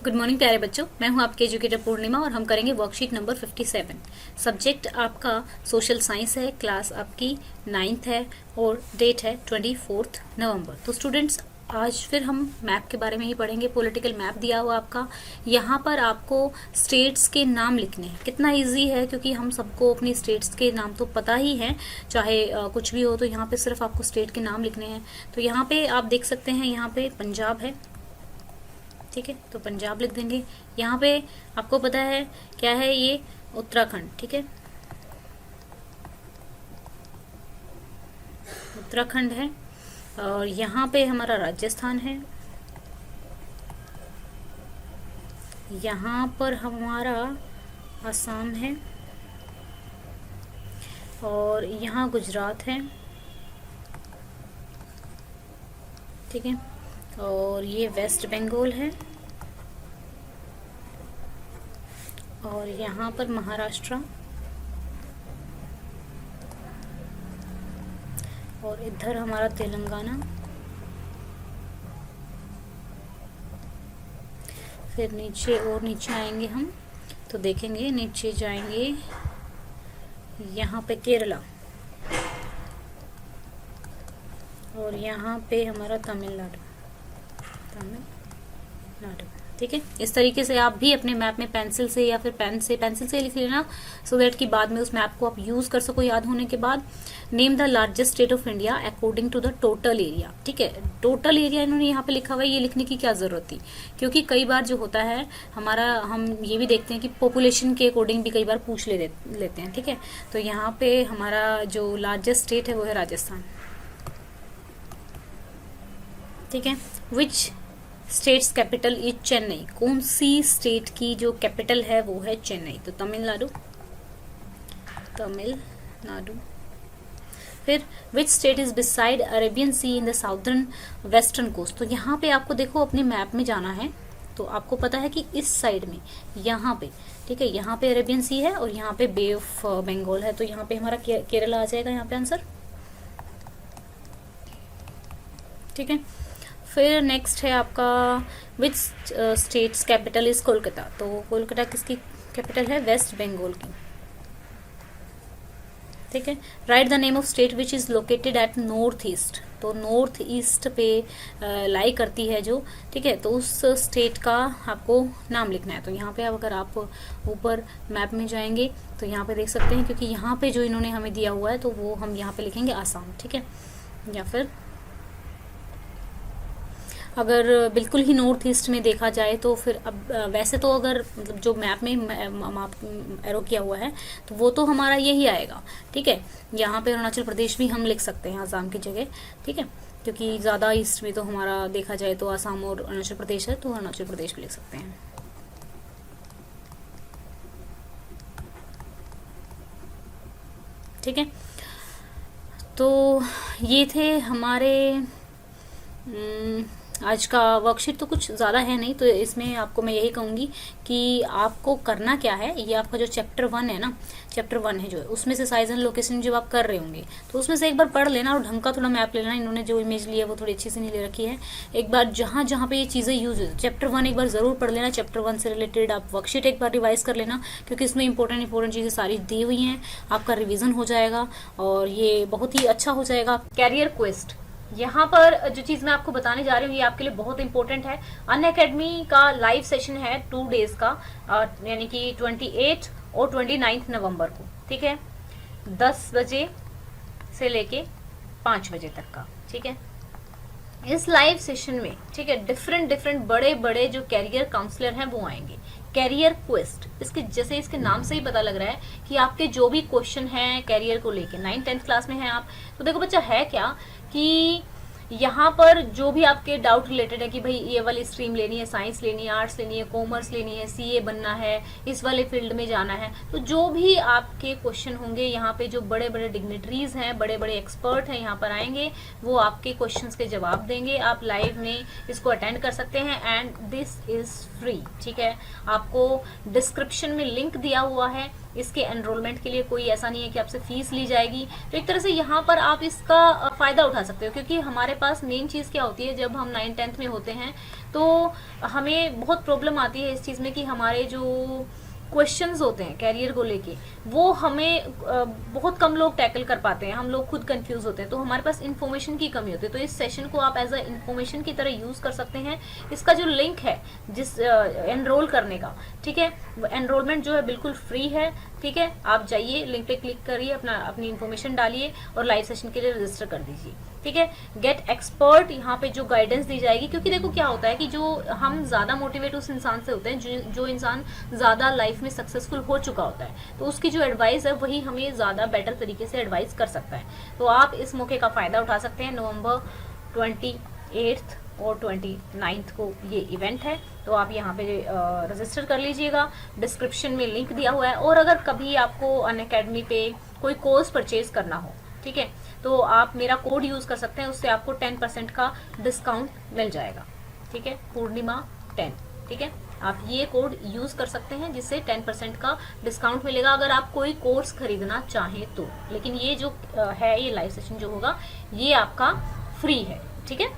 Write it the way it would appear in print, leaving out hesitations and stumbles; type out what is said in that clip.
Good morning प्यारे बच्चों, मैं हूं आपके एजुकेटर पूर्णिमा और हम करेंगे वर्कशीट नंबर 57। सब्जेक्ट आपका सोशल साइंस है, क्लास आपकी 9th है और डेट है 24 नवंबर। तो स्टूडेंट्स आज फिर हम मैप के बारे में ही पढ़ेंगे। पॉलिटिकल मैप दिया हुआ आपका, यहाँ पर आपको स्टेट्स के नाम लिखने हैं। कितना इजी है, क्योंकि हम सबको अपनी स्टेट्स के नाम तो पता ही है, चाहे कुछ भी हो। तो यहाँ पे सिर्फ आपको स्टेट के नाम लिखने हैं। तो यहाँ पे आप देख सकते हैं, यहाँ पे पंजाब है, ठीक है, तो पंजाब लिख देंगे। यहाँ पे आपको पता है क्या है, ये उत्तराखंड, ठीक है, उत्तराखंड है। और यहाँ पे हमारा राजस्थान है, यहाँ पर हमारा असम है, और यहाँ गुजरात है, ठीक है, और ये वेस्ट बंगाल है, और यहाँ पर महाराष्ट्र, और इधर हमारा तेलंगाना। फिर नीचे और नीचे आएंगे हम तो देखेंगे, नीचे जाएंगे यहाँ पे केरला, और यहाँ पे हमारा तमिलनाडु, ठीक है। इस तरीके से आप भी अपने मैप में पेंसिल से या फिर पेंसिल से लिख लेना, सो दैट कि बाद में उस मैप को आप यूज कर सको याद होने के बाद। Name the largest state of India according to the total area, ठीक है। टोटल एरिया इन्होंने यहाँ पे लिखा हुआ है, ये लिखने की क्या जरूरत थी, क्योंकि कई बार जो होता है हमारा, हम ये भी देखते हैं कि पॉपुलेशन के अकॉर्डिंग भी कई बार पूछ लेते हैं, ठीक है। तो यहाँ पे हमारा जो लार्जेस्ट स्टेट है वो है राजस्थान, ठीक है। Which states capital is Chennai, कौन सी स्टेट की जो कैपिटल है वो है चेन्नई, तो तमिलनाडु। फिर which state is beside Arabian Sea in the southern western coast, तो यहाँ पे आपको देखो अपने मैप में जाना है, तो आपको पता है कि इस साइड में यहाँ पे, ठीक है, यहाँ पे अरेबियन सी है और यहाँ पे बे ऑफ बंगाल है, तो यहाँ पे हमारा केरला आ जाएगा यहाँ पे आंसर, ठीक है। फिर नेक्स्ट है आपका which states capital is Kolkata, तो कोलकाता किसकी कैपिटल है, वेस्ट बंगाल की, ठीक है। Right the name of state which is located at north east, तो नॉर्थ ईस्ट पे लाई करती है जो, ठीक है, तो उस स्टेट का आपको नाम लिखना है। तो यहाँ पे अगर आप ऊपर मैप में जाएंगे तो यहाँ पे देख सकते हैं, क्योंकि यहाँ पे जो इन्होंने हमें दिया हुआ है तो वो हम यहाँ पे लिखेंगे आसाम, ठीक है। या फिर अगर बिल्कुल ही नॉर्थ ईस्ट में देखा जाए तो फिर अब वैसे तो अगर मतलब जो मैप में एरो किया हुआ है तो वो तो हमारा यही आएगा, ठीक है। यहाँ पे अरुणाचल प्रदेश भी हम लिख सकते हैं आसाम की जगह, ठीक है, क्योंकि ज़्यादा ईस्ट में तो हमारा देखा जाए तो आसाम और अरुणाचल प्रदेश है, तो अरुणाचल प्रदेश भी लिख सकते हैं, ठीक है। तो ये थे हमारे आज का वर्कशीट। तो कुछ ज़्यादा है नहीं, तो इसमें आपको मैं यही कहूँगी कि आपको करना क्या है, ये आपका जो चैप्टर 1 है ना, चैप्टर 1 है जो है, उसमें से साइज एंड लोकेशन जब आप कर रहे होंगे तो उसमें से एक बार पढ़ लेना और ढंग का थोड़ा मैप ले लेना। इन्होंने जो इमेज ली है वो थोड़ी अच्छी से नहीं ले रखी है। एक बार जहाँ जहाँ पे ये चीज़ें यूज है, चैप्टर 1 एक बार ज़रूर पढ़ लेना। चैप्टर 1 से रिलेटेड आप वर्कशीट एक बार रिवाइज कर लेना, क्योंकि इसमें इंपॉर्टेंट चीज़ें सारी दी हुई हैं, आपका रिविजन हो जाएगा और ये बहुत ही अच्छा हो जाएगा। कैरियर क्वेस्ट, यहाँ पर जो चीज मैं आपको बताने जा रही हूँ ये आपके लिए बहुत इंपॉर्टेंट है। अनअकैडमी का लाइव सेशन है 2 डेज का, यानी कि 28 और 29 नवंबर को, ठीक है, 10 बजे से लेके 5 बजे तक का, ठीक है। इस लाइव सेशन में, ठीक है, डिफरेंट बड़े बड़े जो कैरियर काउंसलर हैं वो आएंगे। कैरियर क्वेस्ट, इसके जैसे इसके नाम से ही पता लग रहा है कि आपके जो भी क्वेश्चन हैं कैरियर को लेके, 9th-10th क्लास में हैं आप, तो देखो बच्चा है क्या कि यहाँ पर जो भी आपके डाउट रिलेटेड है कि भाई ये वाली स्ट्रीम लेनी है, साइंस लेनी है, आर्ट्स लेनी है, कॉमर्स लेनी है, सीए बनना है, इस वाले फील्ड में जाना है, तो जो भी आपके क्वेश्चन होंगे यहाँ पे जो बड़े बड़े डिग्निटरीज हैं, बड़े बड़े एक्सपर्ट हैं यहाँ पर आएंगे, वो आपके क्वेश्चंस के जवाब देंगे। आप लाइव में इसको अटेंड कर सकते हैं एंड दिस इज फ्री, ठीक है। आपको डिस्क्रिप्शन में लिंक दिया हुआ है, इसके एनरोलमेंट के लिए कोई ऐसा नहीं है कि आपसे फीस ली जाएगी। तो एक तरह से यहाँ पर आप इसका फ़ायदा उठा सकते हो, क्योंकि हमारे पास मेन चीज़ क्या होती है, जब हम 9th-10th में होते हैं तो हमें बहुत प्रॉब्लम आती है इस चीज़ में कि हमारे जो क्वेश्चंस होते हैं कैरियर को लेके वो हमें बहुत कम लोग टैकल कर पाते हैं, हम लोग खुद कंफ्यूज होते हैं, तो हमारे पास इन्फॉर्मेशन की कमी होती है। तो इस सेशन को आप एज अ इन्फॉर्मेशन की तरह यूज़ कर सकते हैं। इसका जो लिंक है जिस एनरोल करने का, ठीक है, एनरोलमेंट जो है बिल्कुल फ्री है, ठीक है। आप जाइए लिंक पे क्लिक करिए, अपनी इन्फॉर्मेशन डालिए और लाइव सेशन के लिए रजिस्टर कर दीजिए, ठीक है। गेट एक्सपर्ट, यहाँ पे जो गाइडेंस दी जाएगी, क्योंकि देखो क्या होता है कि जो हम ज़्यादा मोटिवेट उस इंसान से होते हैं जो इंसान ज़्यादा लाइफ में सक्सेसफुल हो चुका होता है, तो उसकी जो एडवाइस है वही हमें ज़्यादा बेटर तरीके से एडवाइस कर सकता है। तो आप इस मौके का फ़ायदा उठा सकते हैं। नवंबर 28 और 29 को ये इवेंट है, तो आप यहाँ पे रजिस्टर कर लीजिएगा। डिस्क्रिप्शन में लिंक दिया हुआ है। और अगर कभी आपको अनअकैडमी पे कोई कोर्स परचेज करना हो, ठीक है, तो आप मेरा कोड यूज़ कर सकते हैं, उससे आपको 10% का डिस्काउंट मिल जाएगा, ठीक है, पूर्णिमा 10, ठीक है। आप ये कोड यूज़ कर सकते हैं जिससे 10% का डिस्काउंट मिलेगा अगर आप कोई कोर्स खरीदना चाहें तो। लेकिन ये जो है, ये लाइव सेशन जो होगा ये आपका फ्री है, ठीक है।